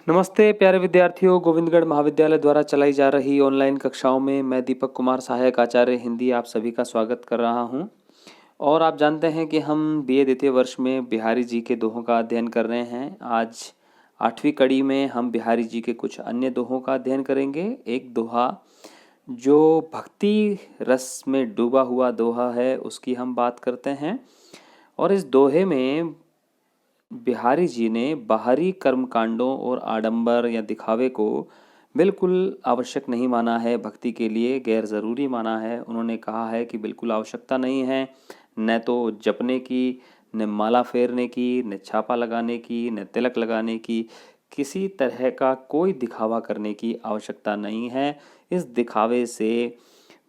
नमस्ते प्यारे विद्यार्थियों, गोविंदगढ़ महाविद्यालय द्वारा चलाई जा रही ऑनलाइन कक्षाओं में मैं दीपक कुमार, सहायक आचार्य हिंदी, आप सभी का स्वागत कर रहा हूं। और आप जानते हैं कि हम बीए द्वितीय वर्ष में बिहारी जी के दोहों का अध्ययन कर रहे हैं। आज 8वीं कड़ी में हम बिहारी जी के कुछ अन्य दोहों का अध्ययन करेंगे। एक दोहा जो भक्ति रस में डूबा हुआ दोहा है, उसकी हम बात करते हैं। और इस दोहे में बिहारी जी ने बाहरी कर्मकांडों और आडंबर या दिखावे को बिल्कुल आवश्यक नहीं माना है, भक्ति के लिए गैर ज़रूरी माना है। उन्होंने कहा है कि बिल्कुल आवश्यकता नहीं है न तो जपने की, न माला फेरने की, न छापा लगाने की, न तिलक लगाने की, किसी तरह का कोई दिखावा करने की आवश्यकता नहीं है। इस दिखावे से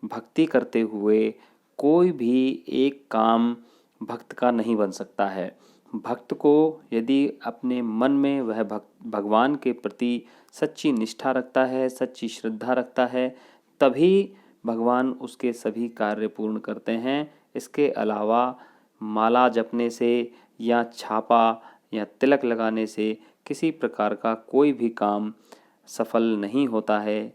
भक्ति करते हुए कोई भी एक काम भक्त का नहीं बन सकता है। भक्त को यदि अपने मन में वह भगवान के प्रति सच्ची निष्ठा रखता है, सच्ची श्रद्धा रखता है, तभी भगवान उसके सभी कार्य पूर्ण करते हैं। इसके अलावा माला जपने से या छापा या तिलक लगाने से किसी प्रकार का कोई भी काम सफल नहीं होता है।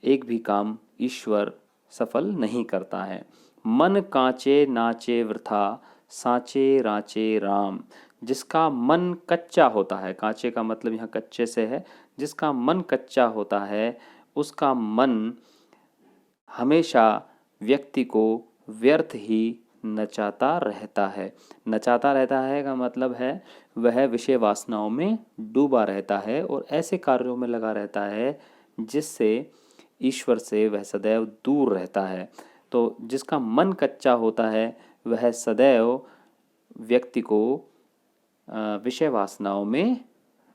एक भी काम ईश्वर सफल नहीं करता है। मन कांचे नाचे वृथा, सांचे रांचे राम। जिसका मन कच्चा होता है, कांचे का मतलब यहाँ कच्चे से है, जिसका मन कच्चा होता है उसका मन हमेशा व्यक्ति को व्यर्थ ही नचाता रहता है। नचाता रहता है का मतलब है वह विषय वासनाओं में डूबा रहता है और ऐसे कार्यों में लगा रहता है जिससे ईश्वर से वह सदैव दूर रहता है। तो जिसका मन कच्चा होता है वह सदैव व्यक्ति को विषय वासनाओं में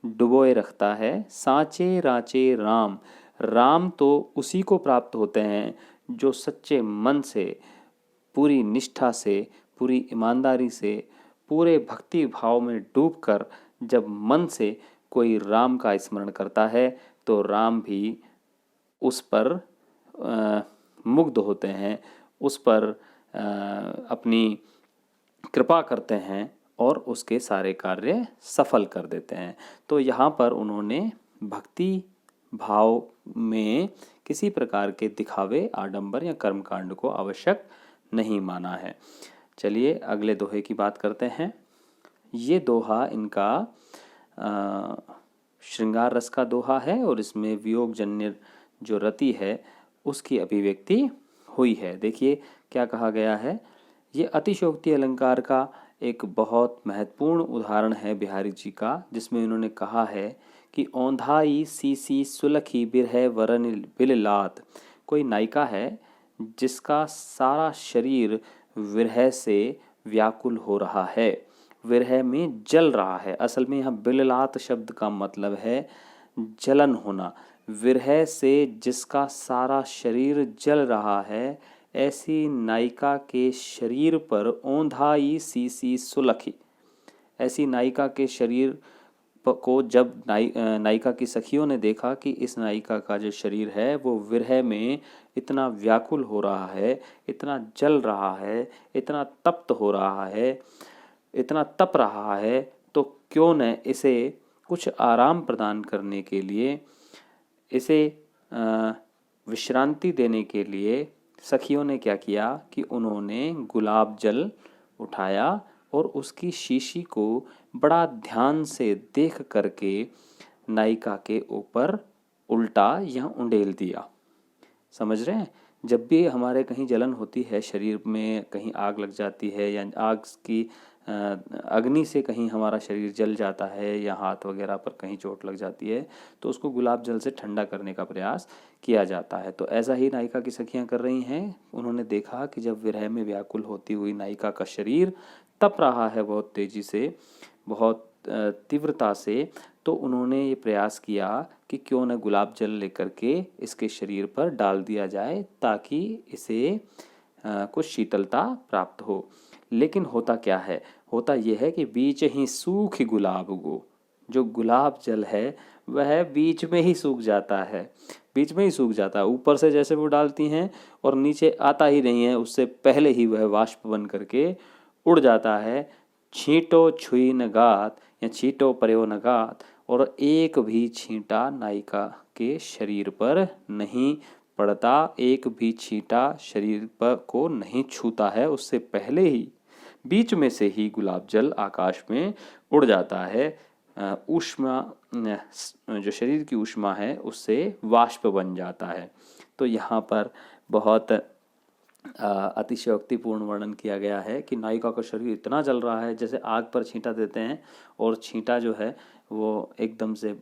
डुबोए रखता है। सांचे रांचे राम। राम तो उसी को प्राप्त होते हैं जो सच्चे मन से, पूरी निष्ठा से, पूरी ईमानदारी से, पूरे भक्ति भाव में डूबकर जब मन से कोई राम का स्मरण करता है तो राम भी उस पर मुग्ध होते हैं, उस पर अपनी कृपा करते हैं और उसके सारे कार्य सफल कर देते हैं। तो यहाँ पर उन्होंने भक्ति भाव में किसी प्रकार के दिखावे, आडंबर या कर्मकांड को आवश्यक नहीं माना है। चलिए अगले दोहे की बात करते हैं। ये दोहा इनका श्रृंगार रस का दोहा है और इसमें वियोगजन्य जो रति है उसकी अभिव्यक्ति हुई है। देखिए क्या कहा गया है। ये अतिशयोक्ति अलंकार का एक बहुत महत्वपूर्ण उदाहरण है बिहारी जी का, जिसमें उन्होंने कहा है कि औंधाई सीसी सुलखी बिरह वरन बिललात। कोई नायिका है जिसका सारा शरीर विरह से व्याकुल हो रहा है, विरह में जल रहा है। असल में यहाँ बिललात शब्द का मतलब है जलन होना। विरह से जिसका सारा शरीर जल रहा है, ऐसी नायिका के शरीर पर औंधाई सीसी सुलखी। ऐसी नायिका के शरीर को जब नायिका की सखियों ने देखा कि इस नायिका का जो शरीर है वो विरह में इतना व्याकुल हो रहा है, इतना जल रहा है, इतना तप्त हो रहा है, इतना तप रहा है, तो क्यों न इसे कुछ आराम प्रदान करने के लिए, इसे विश्रांति देने के लिए सखियों ने क्या किया कि उन्होंने गुलाब जल उठाया और उसकी शीशी को बड़ा ध्यान से देख करके नायिका के ऊपर उल्टा या उंडेल दिया। समझ रहे हैं? जब भी हमारे कहीं जलन होती है, शरीर में कहीं आग लग जाती है या आग की अग्नि से कहीं हमारा शरीर जल जाता है या हाथ वगैरह पर कहीं चोट लग जाती है, तो उसको गुलाब जल से ठंडा करने का प्रयास किया जाता है। तो ऐसा ही नायिका की सखियां कर रही हैं। उन्होंने देखा कि जब विरह में व्याकुल होती हुई नायिका का शरीर तप रहा है बहुत तेजी से, बहुत तीव्रता से, तो उन्होंने ये प्रयास किया कि क्यों न गुलाब जल लेकर के इसके शरीर पर डाल दिया जाए ताकि इसे कुछ शीतलता प्राप्त हो। लेकिन होता क्या है? होता यह है कि बीच ही सूख गुलाब गो। जो गुलाब जल है वह बीच में ही सूख जाता है, बीच में ही सूख जाता है। ऊपर से जैसे वो डालती हैं और नीचे आता ही नहीं है, उससे पहले ही वह वाष्प बन करके उड़ जाता है। छींटो छुई न गात, या छींटो पर्यो नगात, और एक भी छींटा नायिका के शरीर पर नहीं पड़ता, एक भी छींटा शरीर पर को नहीं छूता है, उससे पहले ही बीच में से ही गुलाब जल आकाश में उड़ जाता है। ऊष्मा, जो शरीर की ऊष्मा है उससे वाष्प बन जाता है। तो यहाँ पर बहुत अतिशयोक्तिपूर्ण वर्णन किया गया है कि नायिका का शरीर इतना जल रहा है जैसे आग पर छींटा देते हैं और छींटा जो है वो एकदम से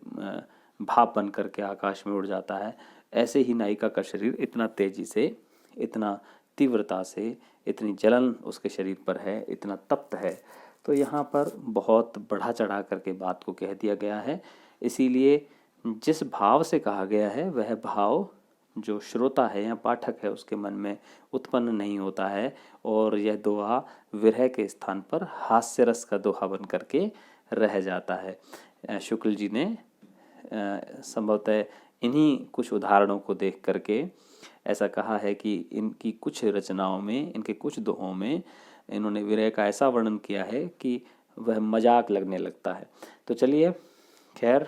भाप बन करके आकाश में उड़ जाता है। ऐसे ही नायिका का शरीर इतना तेजी से, इतना तीव्रता से, इतनी जलन उसके शरीर पर है, इतना तप्त है। तो यहाँ पर बहुत बढ़ा चढ़ा करके बात को कह दिया गया है। इसीलिए जिस भाव से कहा गया है वह भाव जो श्रोता है या पाठक है उसके मन में उत्पन्न नहीं होता है, और यह दोहा विरह के स्थान पर हास्य रस का दोहा बन करके रह जाता है। शुक्ल जी ने संभवतः इन्हीं कुछ उदाहरणों को देख करके ऐसा कहा है कि इनकी कुछ रचनाओं में, इनके कुछ दोहों में इन्होंने विरह का ऐसा वर्णन किया है कि वह मजाक लगने लगता है। तो चलिए खैर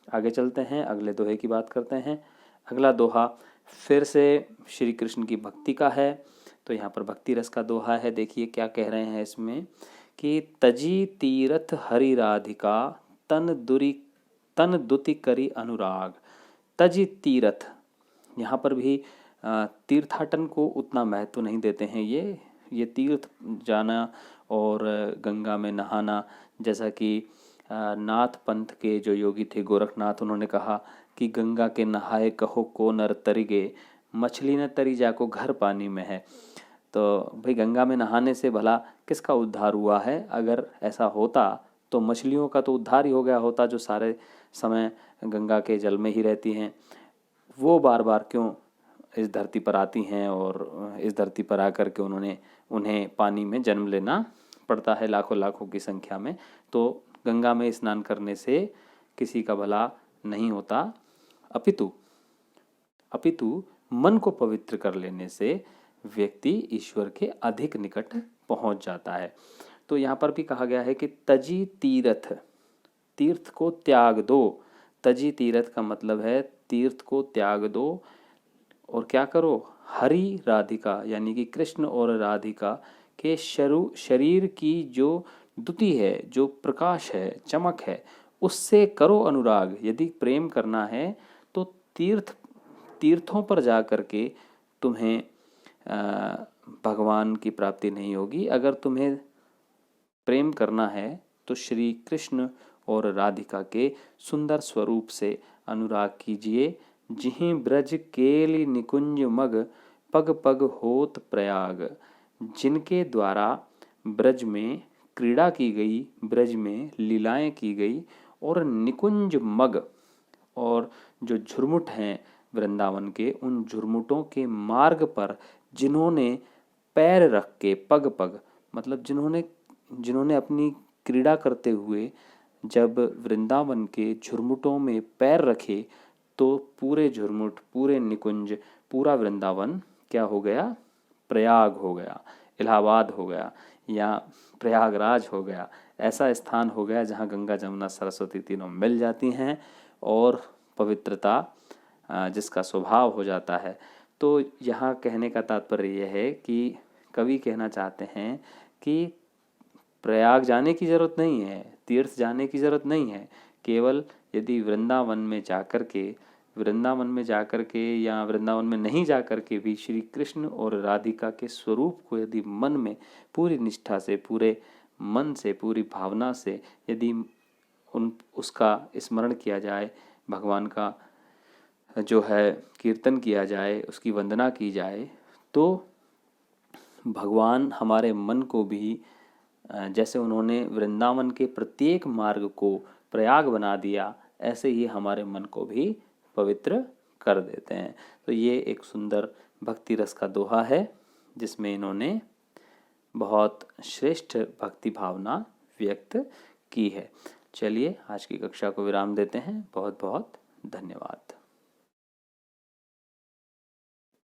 आगे चलते हैं, अगले दोहे की बात करते हैं। अगला दोहा फिर से श्री कृष्ण की भक्ति का है। तो यहाँ पर भक्ति रस का दोहा है। देखिए क्या कह रहे हैं इसमें कि तजी तीरथ हरि राधिका तन दुति करी अनुराग। तजी तीरथ, यहाँ पर भी तीर्थाटन को उतना महत्व नहीं देते हैं। ये तीर्थ जाना और गंगा में नहाना, जैसा कि नाथ पंथ के जो योगी थे गोरखनाथ, उन्होंने कहा कि गंगा के नहाए कहो को नर तरिगे, मछली न तरी जाको घर पानी में है। तो भाई गंगा में नहाने से भला किसका उद्धार हुआ है? अगर ऐसा होता तो मछलियों का तो उद्धार ही हो गया होता, जो सारे समय गंगा के जल में ही रहती हैं। वो बार बार क्यों इस धरती पर आती हैं और इस धरती पर आकर के उन्हें पानी में जन्म लेना पड़ता है लाखों लाखों की संख्या में। तो गंगा में स्नान करने से किसी का भला नहीं होता, अपितु मन को पवित्र कर लेने से व्यक्ति ईश्वर के अधिक निकट पहुंच जाता है। तो यहाँ पर भी कहा गया है कि तजी तीर्थ, तीर्थ को त्याग दो। तजी तीर्थ का मतलब है तीर्थ को त्याग दो और क्या करो? हरि राधिका, यानी कि कृष्ण और राधिका के शरीर की जो द्युति है, जो प्रकाश है, चमक है, उससे करो अनुराग। यदि प्रेम करना है तो तीर्थों पर जा करके तुम्हें भगवान की प्राप्ति नहीं होगी। अगर तुम्हें प्रेम करना है तो श्री कृष्ण और राधिका के सुंदर स्वरूप से अनुराग कीजिए। जिहि ब्रज केलि निकुंज मग, पग पग होत प्रयाग। जिनके द्वारा ब्रज में क्रीड़ा की गई, ब्रज में लीलाएं की गई, और निकुंज मग, और जो झुरमुट हैं वृंदावन के, उन झुरमुटों के मार्ग पर जिन्होंने पैर रख के, पग पग मतलब जिन्होंने अपनी क्रीड़ा करते हुए जब वृंदावन के झुरमुटों में पैर रखे, तो पूरे झुरमुट, पूरे निकुंज, पूरा वृंदावन क्या हो गया? प्रयाग हो गया, इलाहाबाद हो गया, या प्रयागराज हो गया। ऐसा स्थान हो गया जहाँ गंगा जमुना सरस्वती तीनों मिल जाती हैं और पवित्रता जिसका स्वभाव हो जाता है। तो यहाँ कहने का तात्पर्य यह है कि कवि कहना चाहते हैं कि प्रयाग जाने की ज़रूरत नहीं है, तीर्थ जाने की ज़रूरत नहीं है। केवल यदि वृंदावन में जाकर के या वृंदावन में नहीं जाकर के भी श्री कृष्ण और राधिका के स्वरूप को यदि मन में पूरी निष्ठा से, पूरे मन से, पूरी भावना से यदि उसका स्मरण किया जाए, भगवान का जो है कीर्तन किया जाए, उसकी वंदना की जाए, तो भगवान हमारे मन को भी, जैसे उन्होंने वृंदावन के प्रत्येक मार्ग को प्रयाग बना दिया, ऐसे ही हमारे मन को भी पवित्र कर देते हैं। तो ये एक सुंदर भक्ति रस का दोहा है जिसमें इन्होंने बहुत श्रेष्ठ भक्ति भावना व्यक्त की है। चलिए आज की कक्षा को विराम देते हैं। बहुत बहुत धन्यवाद।